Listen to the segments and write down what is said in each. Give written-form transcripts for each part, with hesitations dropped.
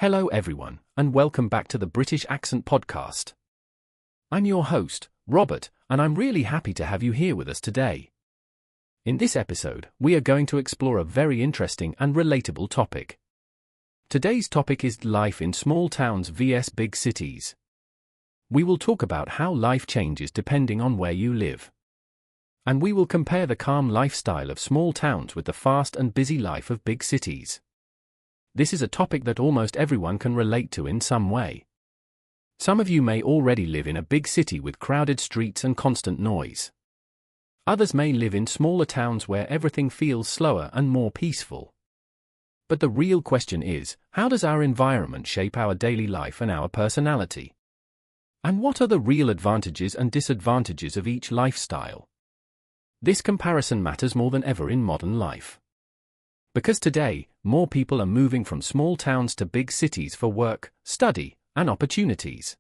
Hello everyone, and welcome back to the British Accent Podcast. I'm your host, Robert, and I'm really happy to have you here with us today. In this episode, we are going to explore a very interesting and relatable topic. Today's topic is life in small towns vs big cities. We will talk about how life changes depending on where you live. And we will compare the calm lifestyle of small towns with the fast and busy life of big cities. This is a topic that almost everyone can relate to in some way. Some of you may already live in a big city with crowded streets and constant noise. Others may live in smaller towns where everything feels slower and more peaceful. But the real question is, how does our environment shape our daily life and our personality? And what are the real advantages and disadvantages of each lifestyle? This comparison matters more than ever in modern life. Because today, more people are moving from small towns to big cities for work, study, and opportunities.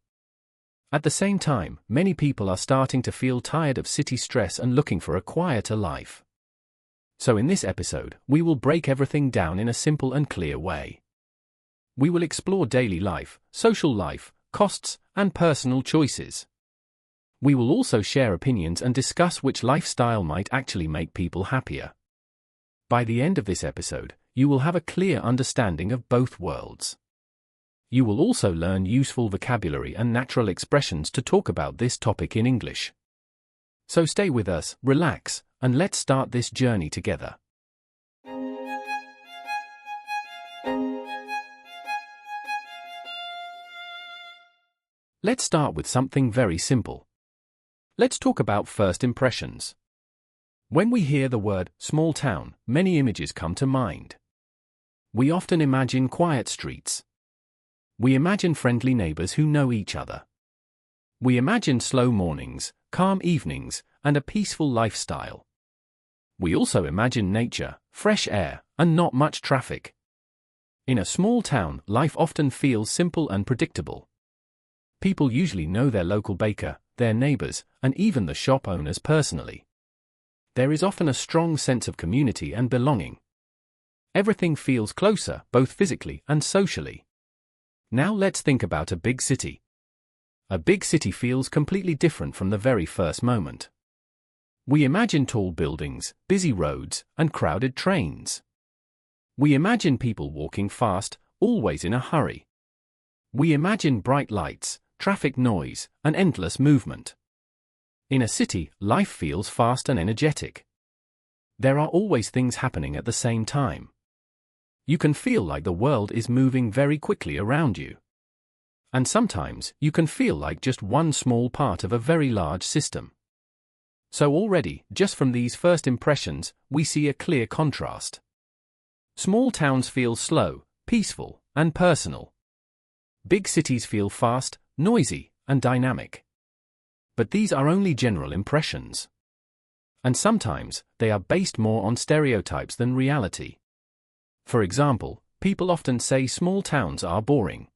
At the same time, many people are starting to feel tired of city stress and looking for a quieter life. So in this episode, we will break everything down in a simple and clear way. We will explore daily life, social life, costs, and personal choices. We will also share opinions and discuss which lifestyle might actually make people happier. By the end of this episode, you will have a clear understanding of both worlds. You will also learn useful vocabulary and natural expressions to talk about this topic in English. So stay with us, relax, and let's start this journey together. Let's start with something very simple. Let's talk about first impressions. When we hear the word small town, many images come to mind. We often imagine quiet streets. We imagine friendly neighbors who know each other. We imagine slow mornings, calm evenings, and a peaceful lifestyle. We also imagine nature, fresh air, and not much traffic. In a small town, life often feels simple and predictable. People usually know their local baker, their neighbors, and even the shop owners personally. There is often a strong sense of community and belonging. Everything feels closer, both physically and socially. Now let's think about a big city. A big city feels completely different from the very first moment. We imagine tall buildings, busy roads, and crowded trains. We imagine people walking fast, always in a hurry. We imagine bright lights, traffic noise, and endless movement. In a city, life feels fast and energetic. There are always things happening at the same time. You can feel like the world is moving very quickly around you. And sometimes, you can feel like just one small part of a very large system. So already, just from these first impressions, we see a clear contrast. Small towns feel slow, peaceful, and personal. Big cities feel fast, noisy, and dynamic. But these are only general impressions. And sometimes, they are based more on stereotypes than reality. For example, people often say small towns are boring.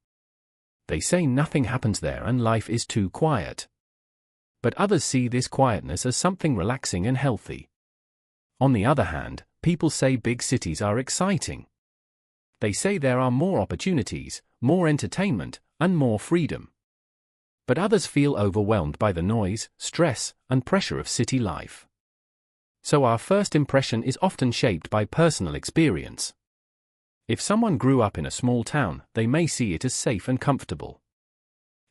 They say nothing happens there and life is too quiet. But others see this quietness as something relaxing and healthy. On the other hand, people say big cities are exciting. They say there are more opportunities, more entertainment, and more freedom. But others feel overwhelmed by the noise, stress, and pressure of city life. So our first impression is often shaped by personal experience. If someone grew up in a small town, they may see it as safe and comfortable.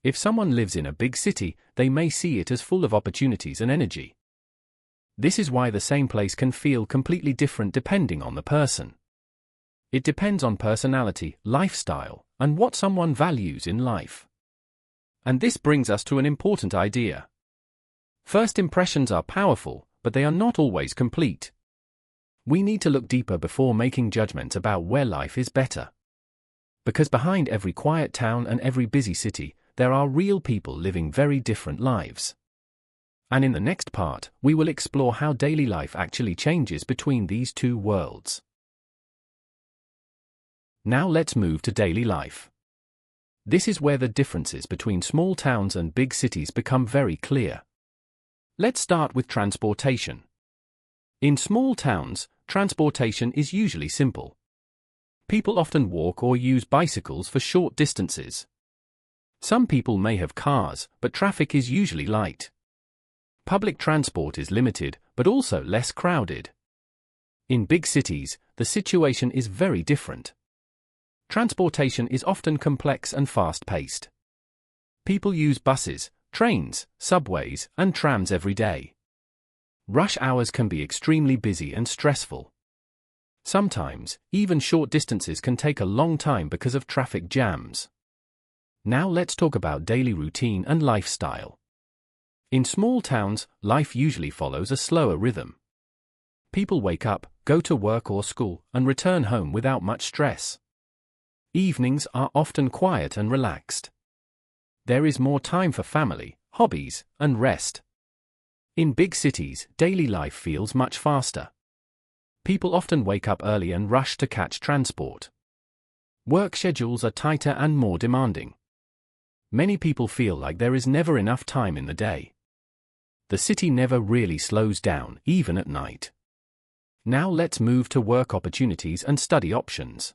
If someone lives in a big city, they may see it as full of opportunities and energy. This is why the same place can feel completely different depending on the person. It depends on personality, lifestyle, and what someone values in life. And this brings us to an important idea. First impressions are powerful, but they are not always complete. We need to look deeper before making judgments about where life is better. Because behind every quiet town and every busy city, there are real people living very different lives. And in the next part, we will explore how daily life actually changes between these two worlds. Now let's move to daily life. This is where the differences between small towns and big cities become very clear. Let's start with transportation. In small towns, transportation is usually simple. people often walk or use bicycles for short distances. Some people may have cars, but traffic is usually light. Public transport is limited, but also less crowded. In big cities, the situation is very different. Transportation is often complex and fast-paced. People use buses, trains, subways, and trams every day. Rush hours can be extremely busy and stressful. Sometimes, even short distances can take a long time because of traffic jams. Now let's talk about daily routine and lifestyle. In small towns, life usually follows a slower rhythm. People wake up, go to work or school, and return home without much stress. Evenings are often quiet and relaxed. There is more time for family, hobbies, and rest. In big cities, daily life feels much faster. People often wake up early and rush to catch transport. Work schedules are tighter and more demanding. Many people feel like there is never enough time in the day. The city never really slows down, even at night. Now let's move to work opportunities and study options.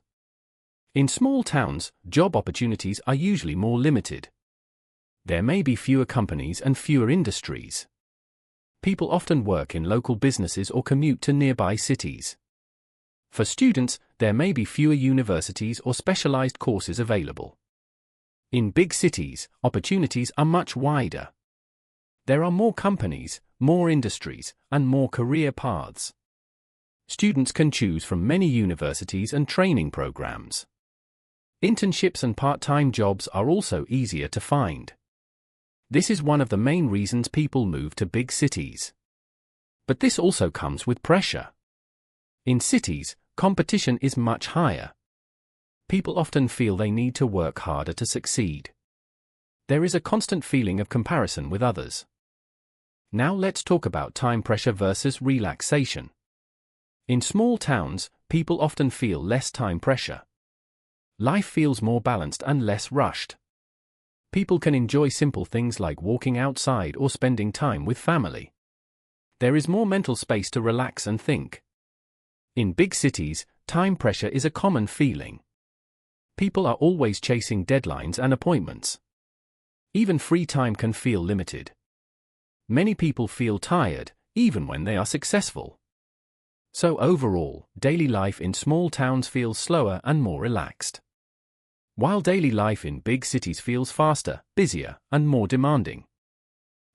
In small towns, job opportunities are usually more limited. There may be fewer companies and fewer industries. People often work in local businesses or commute to nearby cities. For students, there may be fewer universities or specialized courses available. In big cities, opportunities are much wider. There are more companies, more industries, and more career paths. Students can choose from many universities and training programs. Internships and part-time jobs are also easier to find. This is one of the main reasons people move to big cities. But this also comes with pressure. In cities, competition is much higher. People often feel they need to work harder to succeed. There is a constant feeling of comparison with others. Now let's talk about time pressure versus relaxation. In small towns, people often feel less time pressure. Life feels more balanced and less rushed. People can enjoy simple things like walking outside or spending time with family. There is more mental space to relax and think. In big cities, time pressure is a common feeling. People are always chasing deadlines and appointments. Even free time can feel limited. Many people feel tired, even when they are successful. So overall, daily life in small towns feels slower and more relaxed, while daily life in big cities feels faster, busier, and more demanding.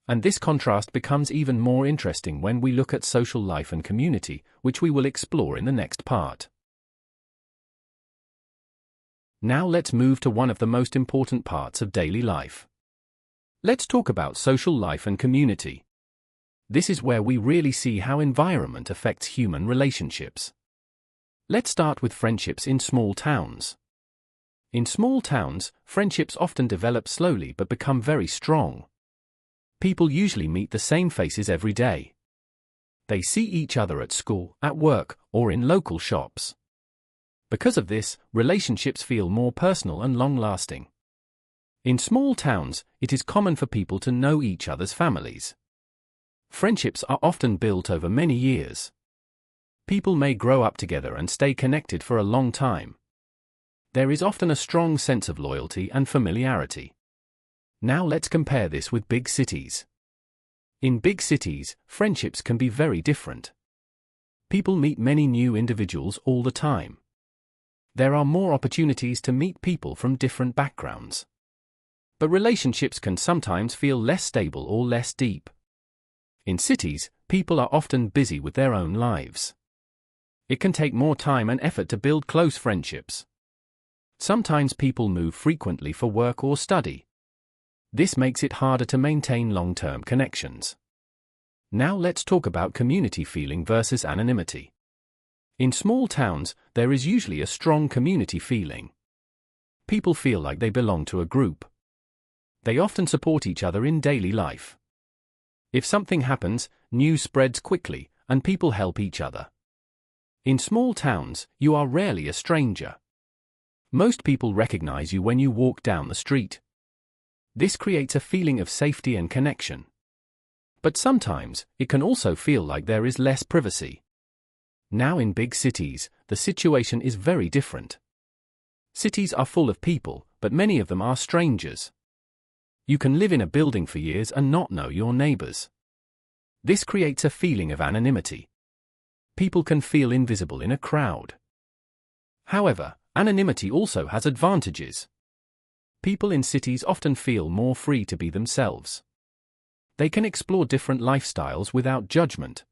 And this contrast becomes even more interesting when we look at social life and community, which we will explore in the next part. Now let's move to one of the most important parts of daily life. Let's talk about social life and community. This is where we really see how environment affects human relationships. Let's start with friendships in small towns. In small towns, friendships often develop slowly but become very strong. People usually meet the same faces every day. They see each other at school, at work, or in local shops. Because of this, relationships feel more personal and long-lasting. In small towns, it is common for people to know each other's families. Friendships are often built over many years. People may grow up together and stay connected for a long time. There is often a strong sense of loyalty and familiarity. Now let's compare this with big cities. In big cities, friendships can be very different. People meet many new individuals all the time. There are more opportunities to meet people from different backgrounds. But relationships can sometimes feel less stable or less deep. In cities, people are often busy with their own lives. It can take more time and effort to build close friendships. Sometimes people move frequently for work or study. This makes it harder to maintain long-term connections. Now let's talk about community feeling versus anonymity. In small towns, there is usually a strong community feeling. People feel like they belong to a group. They often support each other in daily life. If something happens, news spreads quickly, and people help each other. In small towns, you are rarely a stranger. Most people recognize you when you walk down the street. This creates a feeling of safety and connection. But sometimes, it can also feel like there is less privacy. Now in big cities, the situation is very different. Cities are full of people, but many of them are strangers. You can live in a building for years and not know your neighbors. This creates a feeling of anonymity. People can feel invisible in a crowd. However, anonymity also has advantages. People in cities often feel more free to be themselves. They can explore different lifestyles without judgment.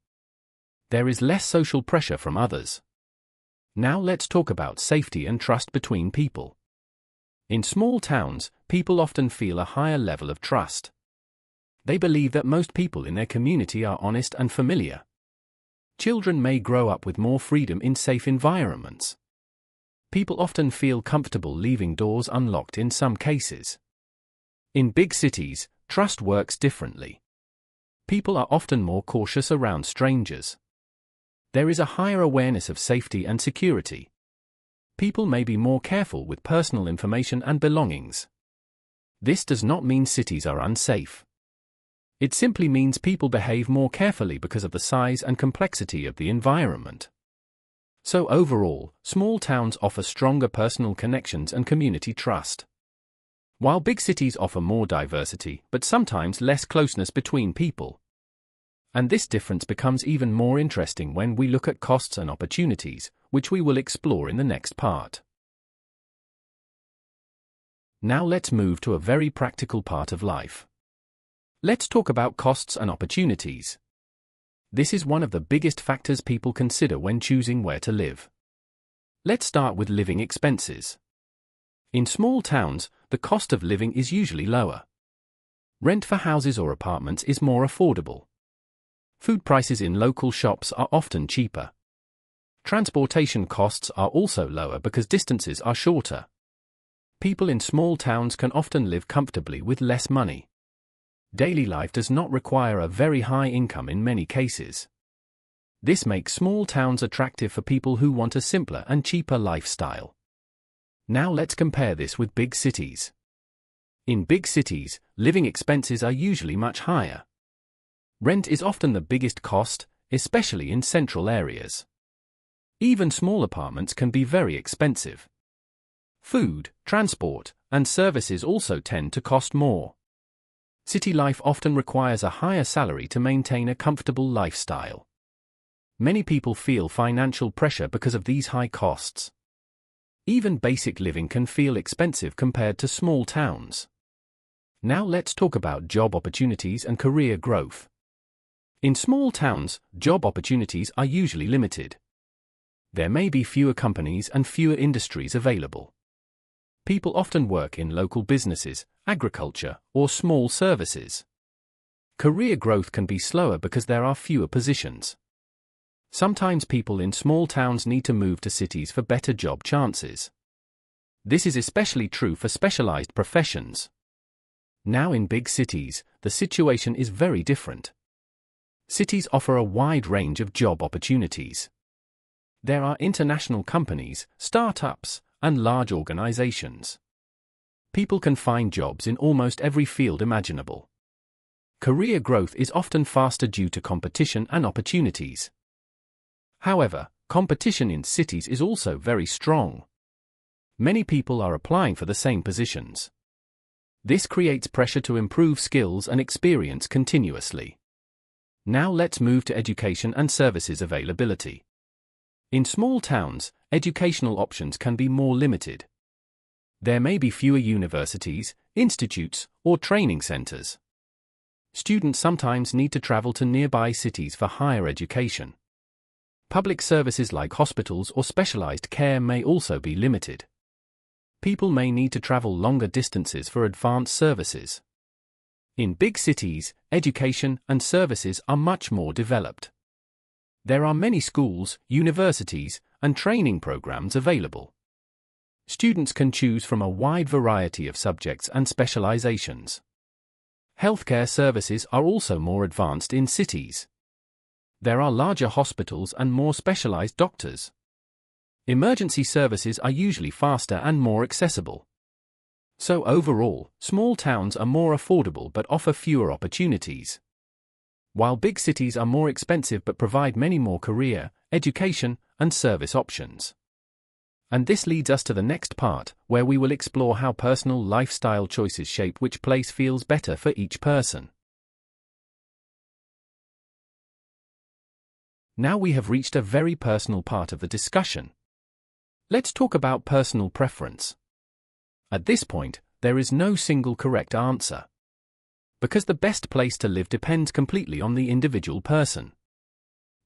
There is less social pressure from others. Now let's talk about safety and trust between people. In small towns, people often feel a higher level of trust. They believe that most people in their community are honest and familiar. Children may grow up with more freedom in safe environments. People often feel comfortable leaving doors unlocked in some cases. In big cities, trust works differently. People are often more cautious around strangers. There is a higher awareness of safety and security. People may be more careful with personal information and belongings. This does not mean cities are unsafe. It simply means people behave more carefully because of the size and complexity of the environment. So overall, small towns offer stronger personal connections and community trust, while big cities offer more diversity but sometimes less closeness between people. And this difference becomes even more interesting when we look at costs and opportunities, which we will explore in the next part. Now let's move to a very practical part of life. Let's talk about costs and opportunities. This is one of the biggest factors people consider when choosing where to live. Let's start with living expenses. In small towns, the cost of living is usually lower. Rent for houses or apartments is more affordable. Food prices in local shops are often cheaper. Transportation costs are also lower because distances are shorter. People in small towns can often live comfortably with less money. Daily life does not require a very high income in many cases. This makes small towns attractive for people who want a simpler and cheaper lifestyle. Now let's compare this with big cities. In big cities, living expenses are usually much higher. Rent is often the biggest cost, especially in central areas. Even small apartments can be very expensive. Food, transport, and services also tend to cost more. City life often requires a higher salary to maintain a comfortable lifestyle. Many people feel financial pressure because of these high costs. Even basic living can feel expensive compared to small towns. Now let's talk about job opportunities and career growth. In small towns, job opportunities are usually limited. There may be fewer companies and fewer industries available. People often work in local businesses, agriculture, or small services. Career growth can be slower because there are fewer positions. Sometimes people in small towns need to move to cities for better job chances. This is especially true for specialized professions. Now in big cities, the situation is very different. Cities offer a wide range of job opportunities. There are international companies, startups, and large organizations. People can find jobs in almost every field imaginable. Career growth is often faster due to competition and opportunities. However, competition in cities is also very strong. Many people are applying for the same positions. This creates pressure to improve skills and experience continuously. Now let's move to education and services availability. In small towns, educational options can be more limited. There may be fewer universities, institutes, or training centers. Students sometimes need to travel to nearby cities for higher education. Public services like hospitals or specialized care may also be limited. People may need to travel longer distances for advanced services. In big cities, education and services are much more developed. There are many schools, universities, and training programs available. Students can choose from a wide variety of subjects and specializations. Healthcare services are also more advanced in cities. There are larger hospitals and more specialized doctors. Emergency services are usually faster and more accessible. So overall, small towns are more affordable but offer fewer opportunities. While big cities are more expensive but provide many more career, education, and service options. And this leads us to the next part, where we will explore how personal lifestyle choices shape which place feels better for each person. Now we have reached a very personal part of the discussion. Let's talk about personal preference. At this point, there is no single correct answer. Because the best place to live depends completely on the individual person.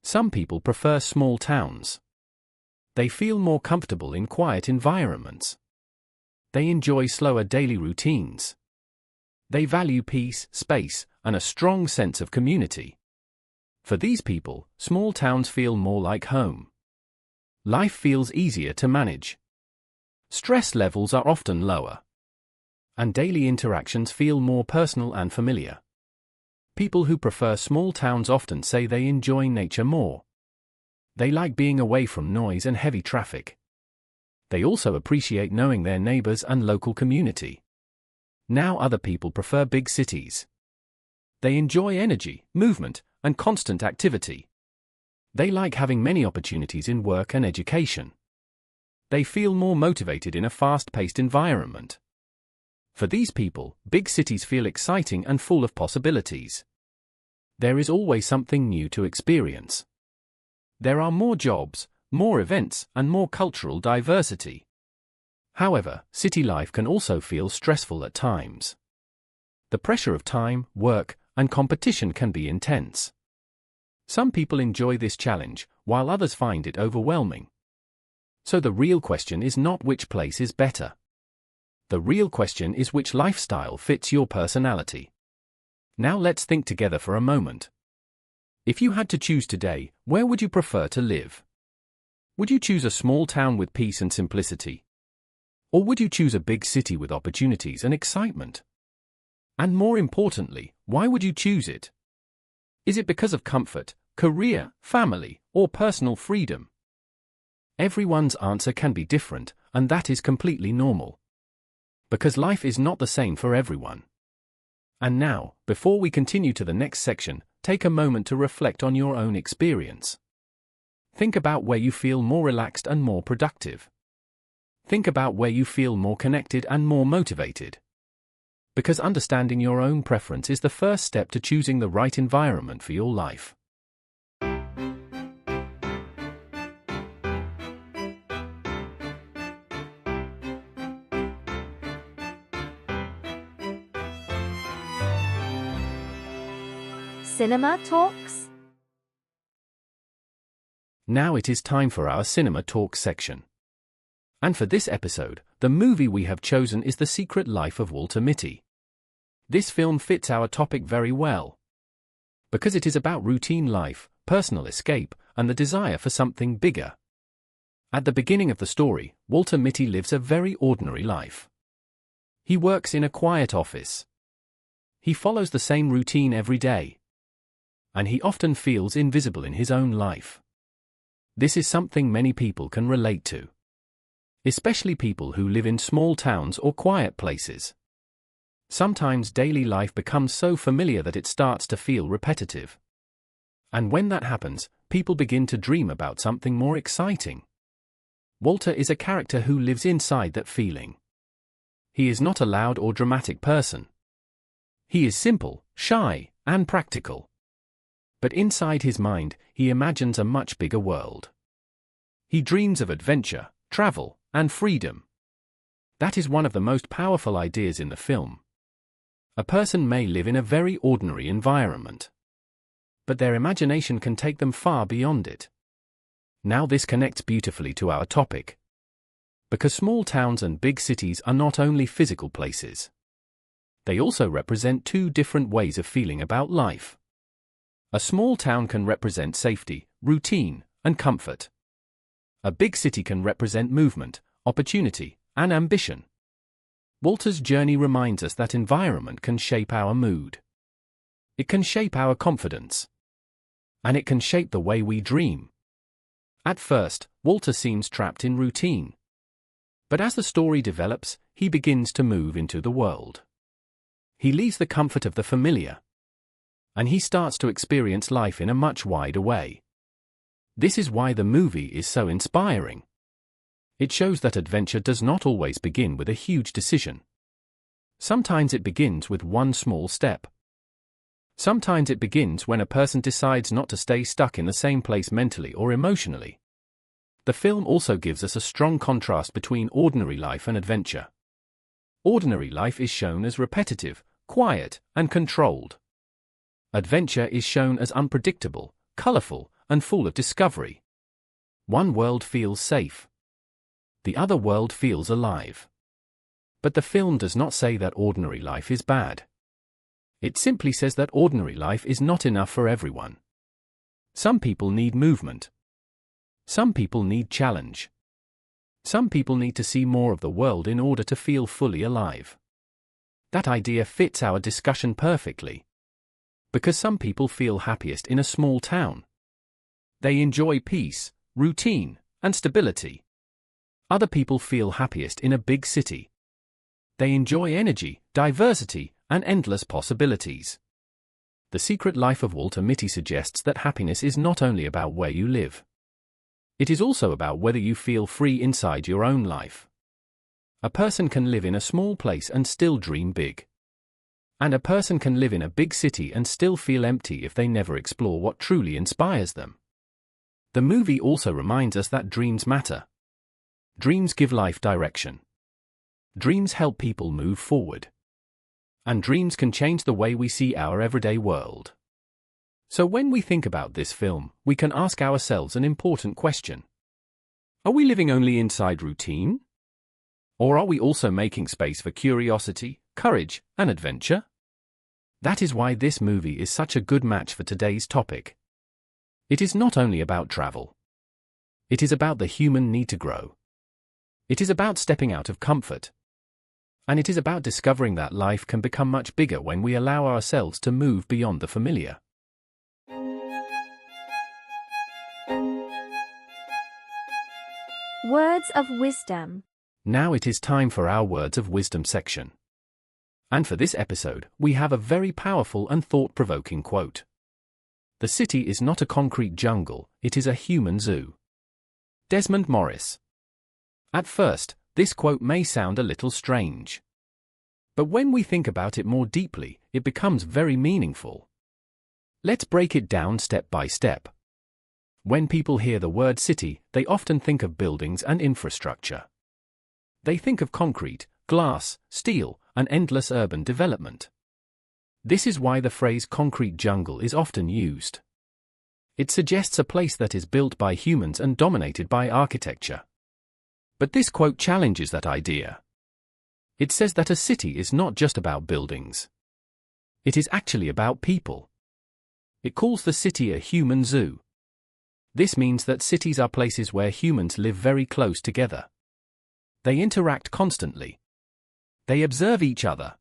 Some people prefer small towns. They feel more comfortable in quiet environments. They enjoy slower daily routines. They value peace, space, and a strong sense of community. For these people, small towns feel more like home. Life feels easier to manage. Stress levels are often lower. And daily interactions feel more personal and familiar. People who prefer small towns often say they enjoy nature more. They like being away from noise and heavy traffic. They also appreciate knowing their neighbors and local community. Now other people prefer big cities. They enjoy energy, movement, and constant activity. They like having many opportunities in work and education. They feel more motivated in a fast-paced environment. For these people, big cities feel exciting and full of possibilities. There is always something new to experience. There are more jobs, more events, and more cultural diversity. However, city life can also feel stressful at times. The pressure of time, work, and competition can be intense. Some people enjoy this challenge, while others find it overwhelming. So the real question is not which place is better. The real question is which lifestyle fits your personality. Now let's think together for a moment. If you had to choose today, where would you prefer to live? Would you choose a small town with peace and simplicity? Or would you choose a big city with opportunities and excitement? And more importantly, why would you choose it? Is it because of comfort, career, family, or personal freedom? Everyone's answer can be different, and that is completely normal. Because life is not the same for everyone. And now, before we continue to the next section, take a moment to reflect on your own experience. Think about where you feel more relaxed and more productive. Think about where you feel more connected and more motivated. Because understanding your own preference is the first step to choosing the right environment for your life. Cinema Talks? Now it is time for our Cinema Talk section. And for this episode, the movie we have chosen is The Secret Life of Walter Mitty. This film fits our topic very well. Because it is about routine life, personal escape, and the desire for something bigger. At the beginning of the story, Walter Mitty lives a very ordinary life. He works in a quiet office. He follows the same routine every day. And he often feels invisible in his own life. This is something many people can relate to. Especially people who live in small towns or quiet places. Sometimes daily life becomes so familiar that it starts to feel repetitive. And when that happens, people begin to dream about something more exciting. Walter is a character who lives inside that feeling. He is not a loud or dramatic person. He is simple, shy, and practical. But inside his mind, he imagines a much bigger world. He dreams of adventure, travel, and freedom. That is one of the most powerful ideas in the film. A person may live in a very ordinary environment. But their imagination can take them far beyond it. Now this connects beautifully to our topic. Because small towns and big cities are not only physical places. They also represent two different ways of feeling about life. A small town can represent safety, routine, and comfort. A big city can represent movement, opportunity, and ambition. Walter's journey reminds us that environment can shape our mood. It can shape our confidence. And it can shape the way we dream. At first, Walter seems trapped in routine. But as the story develops, he begins to move into the world. He leaves the comfort of the familiar. And he starts to experience life in a much wider way. This is why the movie is so inspiring. It shows that adventure does not always begin with a huge decision. Sometimes it begins with one small step. Sometimes it begins when a person decides not to stay stuck in the same place mentally or emotionally. The film also gives us a strong contrast between ordinary life and adventure. Ordinary life is shown as repetitive, quiet, and controlled. Adventure is shown as unpredictable, colorful, and full of discovery. One world feels safe. The other world feels alive. But the film does not say that ordinary life is bad. It simply says that ordinary life is not enough for everyone. Some people need movement. Some people need challenge. Some people need to see more of the world in order to feel fully alive. That idea fits our discussion perfectly. Because some people feel happiest in a small town. They enjoy peace, routine, and stability. Other people feel happiest in a big city. They enjoy energy, diversity, and endless possibilities. The Secret Life of Walter Mitty suggests that happiness is not only about where you live. It is also about whether you feel free inside your own life. A person can live in a small place and still dream big. And a person can live in a big city and still feel empty if they never explore what truly inspires them. The movie also reminds us that dreams matter. Dreams give life direction. Dreams help people move forward. And dreams can change the way we see our everyday world. So when we think about this film, we can ask ourselves an important question. Are we living only inside routine? Or are we also making space for curiosity, courage, and adventure? That is why this movie is such a good match for today's topic. It is not only about travel. It is about the human need to grow. It is about stepping out of comfort. And it is about discovering that life can become much bigger when we allow ourselves to move beyond the familiar. Words of wisdom. Now it is time for our Words of Wisdom section. And for this episode, we have a very powerful and thought-provoking quote. The city is not a concrete jungle, it is a human zoo. Desmond Morris. At first, this quote may sound a little strange. But when we think about it more deeply, it becomes very meaningful. Let's break it down step by step. When people hear the word city, they often think of buildings and infrastructure. They think of concrete, glass, steel, and endless urban development. This is why the phrase concrete jungle is often used. It suggests a place that is built by humans and dominated by architecture. But this quote challenges that idea. It says that a city is not just about buildings. It is actually about people. It calls the city a human zoo. This means that cities are places where humans live very close together. They interact constantly. They observe each other.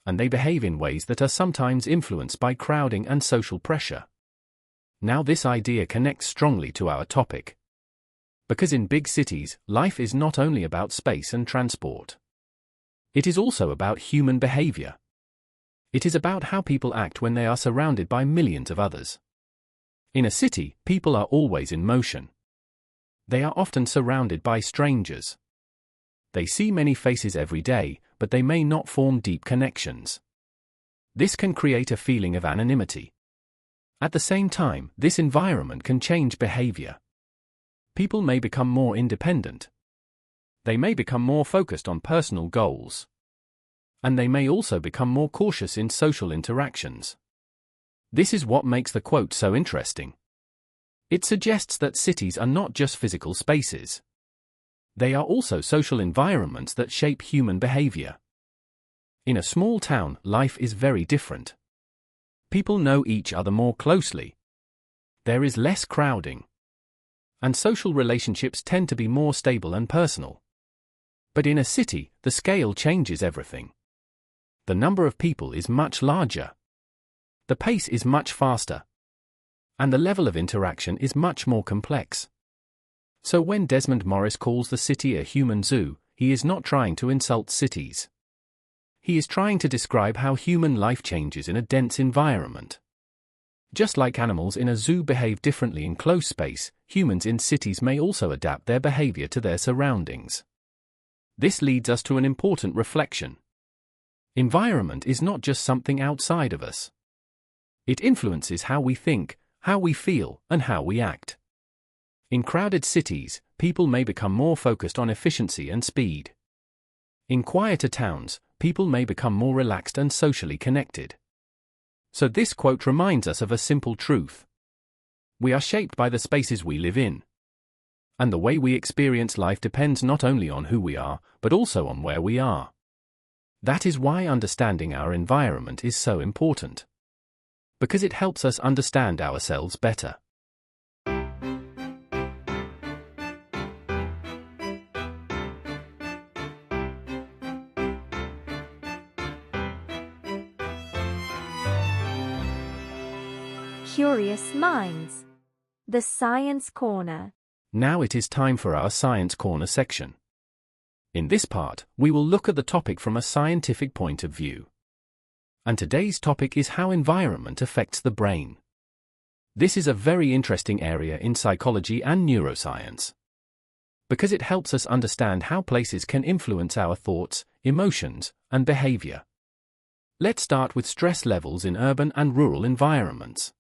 And they behave in ways that are sometimes influenced by crowding and social pressure. Now this idea connects strongly to our topic. Because in big cities, life is not only about space and transport. It is also about human behavior. It is about how people act when they are surrounded by millions of others. In a city, people are always in motion. They are often surrounded by strangers. They see many faces every day, but they may not form deep connections. This can create a feeling of anonymity. At the same time, this environment can change behavior. People may become more independent. They may become more focused on personal goals. And they may also become more cautious in social interactions. This is what makes the quote so interesting. It suggests that cities are not just physical spaces. They are also social environments that shape human behavior. In a small town, life is very different. People know each other more closely. There is less crowding. And social relationships tend to be more stable and personal. But in a city, the scale changes everything. The number of people is much larger. The pace is much faster. And the level of interaction is much more complex. So when Desmond Morris calls the city a human zoo, he is not trying to insult cities. He is trying to describe how human life changes in a dense environment. Just like animals in a zoo behave differently in closed space, humans in cities may also adapt their behavior to their surroundings. This leads us to an important reflection. Environment is not just something outside of us. It influences how we think, how we feel, and how we act. In crowded cities, people may become more focused on efficiency and speed. In quieter towns, people may become more relaxed and socially connected. So this quote reminds us of a simple truth. We are shaped by the spaces we live in. And the way we experience life depends not only on who we are, but also on where we are. That is why understanding our environment is so important. Because it helps us understand ourselves better. Curious Minds. The Science Corner. Now it is time for our Science Corner section. In this part, we will look at the topic from a scientific point of view. And today's topic is how environment affects the brain. This is a very interesting area in psychology and neuroscience. Because it helps us understand how places can influence our thoughts, emotions, and behavior. Let's start with stress levels in urban and rural environments.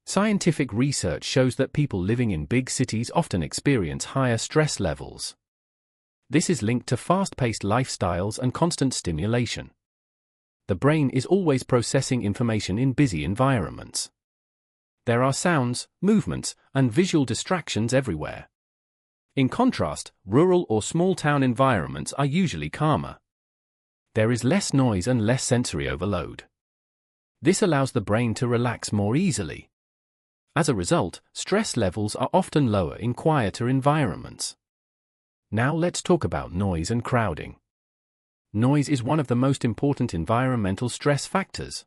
Scientific research shows that people living in big cities often experience higher stress levels. This is linked to fast-paced lifestyles and constant stimulation. The brain is always processing information in busy environments. There are sounds, movements, and visual distractions everywhere. In contrast, rural or small-town environments are usually calmer. There is less noise and less sensory overload. This allows the brain to relax more easily. As a result, stress levels are often lower in quieter environments. Now let's talk about noise and crowding. Noise is one of the most important environmental stress factors.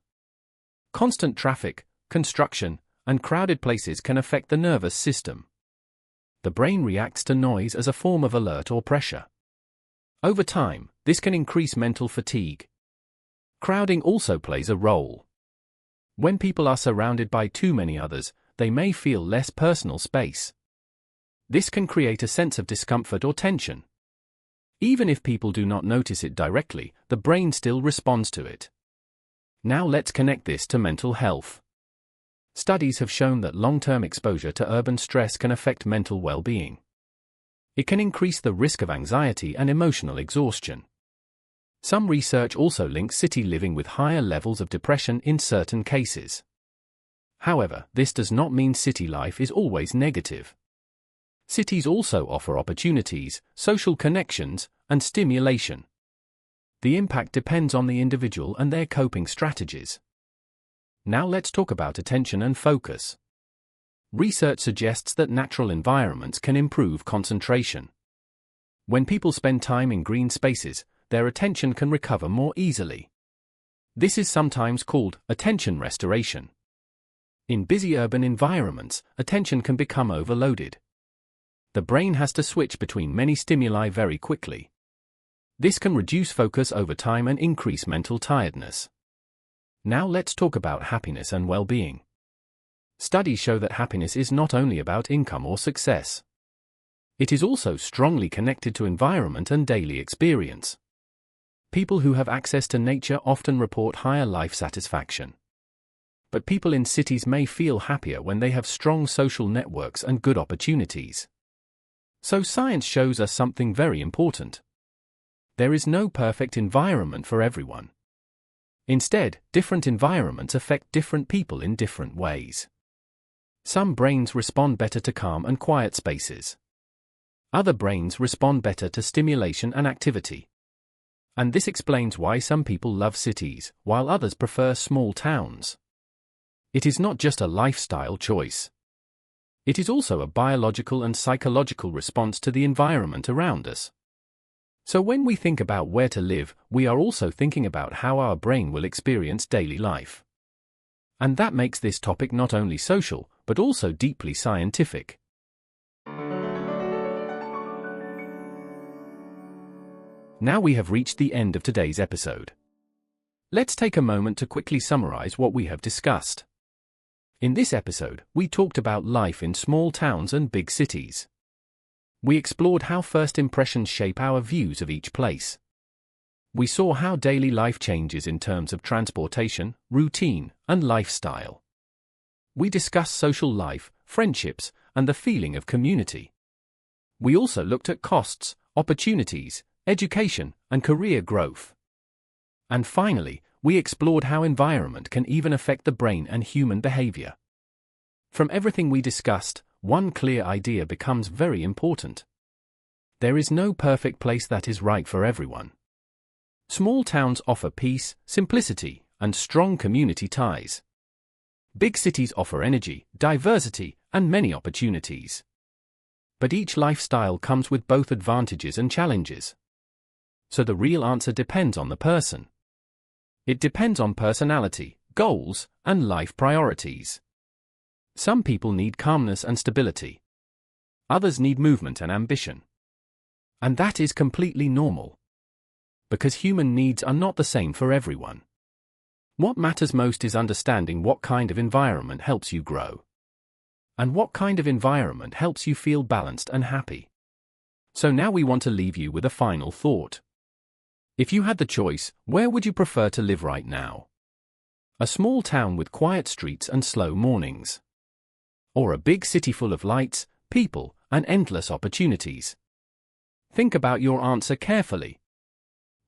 Constant traffic, construction, and crowded places can affect the nervous system. The brain reacts to noise as a form of alert or pressure. Over time, this can increase mental fatigue. Crowding also plays a role. When people are surrounded by too many others, they may feel less personal space. This can create a sense of discomfort or tension. Even if people do not notice it directly, the brain still responds to it. Now let's connect this to mental health. Studies have shown that long-term exposure to urban stress can affect mental well-being. It can increase the risk of anxiety and emotional exhaustion. Some research also links city living with higher levels of depression in certain cases. However, this does not mean city life is always negative. Cities also offer opportunities, social connections, and stimulation. The impact depends on the individual and their coping strategies. Now let's talk about attention and focus. Research suggests that natural environments can improve concentration. When people spend time in green spaces, their attention can recover more easily. This is sometimes called attention restoration. In busy urban environments, attention can become overloaded. The brain has to switch between many stimuli very quickly. This can reduce focus over time and increase mental tiredness. Now let's talk about happiness and well-being. Studies show that happiness is not only about income or success. It is also strongly connected to environment and daily experience. People who have access to nature often report higher life satisfaction. But people in cities may feel happier when they have strong social networks and good opportunities. So science shows us something very important. There is no perfect environment for everyone. Instead, different environments affect different people in different ways. Some brains respond better to calm and quiet spaces. Other brains respond better to stimulation and activity. And this explains why some people love cities, while others prefer small towns. It is not just a lifestyle choice. It is also a biological and psychological response to the environment around us. So when we think about where to live, we are also thinking about how our brain will experience daily life. And that makes this topic not only social, but also deeply scientific. Now we have reached the end of today's episode. Let's take a moment to quickly summarize what we have discussed. In this episode, we talked about life in small towns and big cities. We explored how first impressions shape our views of each place. We saw how daily life changes in terms of transportation, routine, and lifestyle. We discussed social life, friendships, and the feeling of community. We also looked at costs, opportunities, education, and career growth. And finally, we explored how environment can even affect the brain and human behavior. From everything we discussed, one clear idea becomes very important. There is no perfect place that is right for everyone. Small towns offer peace, simplicity, and strong community ties. Big cities offer energy, diversity, and many opportunities. But each lifestyle comes with both advantages and challenges. So the real answer depends on the person. It depends on personality, goals, and life priorities. Some people need calmness and stability. Others need movement and ambition. And that is completely normal. Because human needs are not the same for everyone. What matters most is understanding what kind of environment helps you grow. And what kind of environment helps you feel balanced and happy. So now we want to leave you with a final thought. If you had the choice, where would you prefer to live right now? A small town with quiet streets and slow mornings? Or a big city full of lights, people, and endless opportunities? Think about your answer carefully.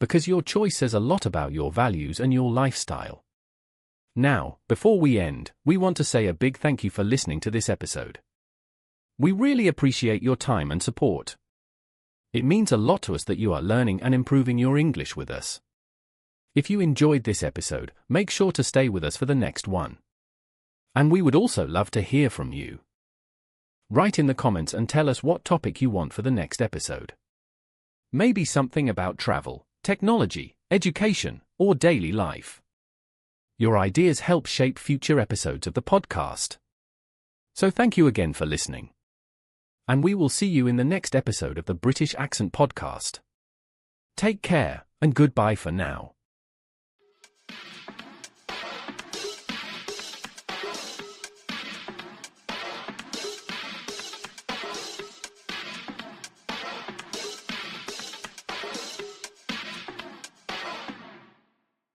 Because your choice says a lot about your values and your lifestyle. Now, before we end, we want to say a big thank you for listening to this episode. We really appreciate your time and support. It means a lot to us that you are learning and improving your English with us. If you enjoyed this episode, make sure to stay with us for the next one. And we would also love to hear from you. Write in the comments and tell us what topic you want for the next episode. Maybe something about travel, technology, education, or daily life. Your ideas help shape future episodes of the podcast. So thank you again for listening. And we will see you in the next episode of the British Accent Podcast. Take care, and goodbye for now.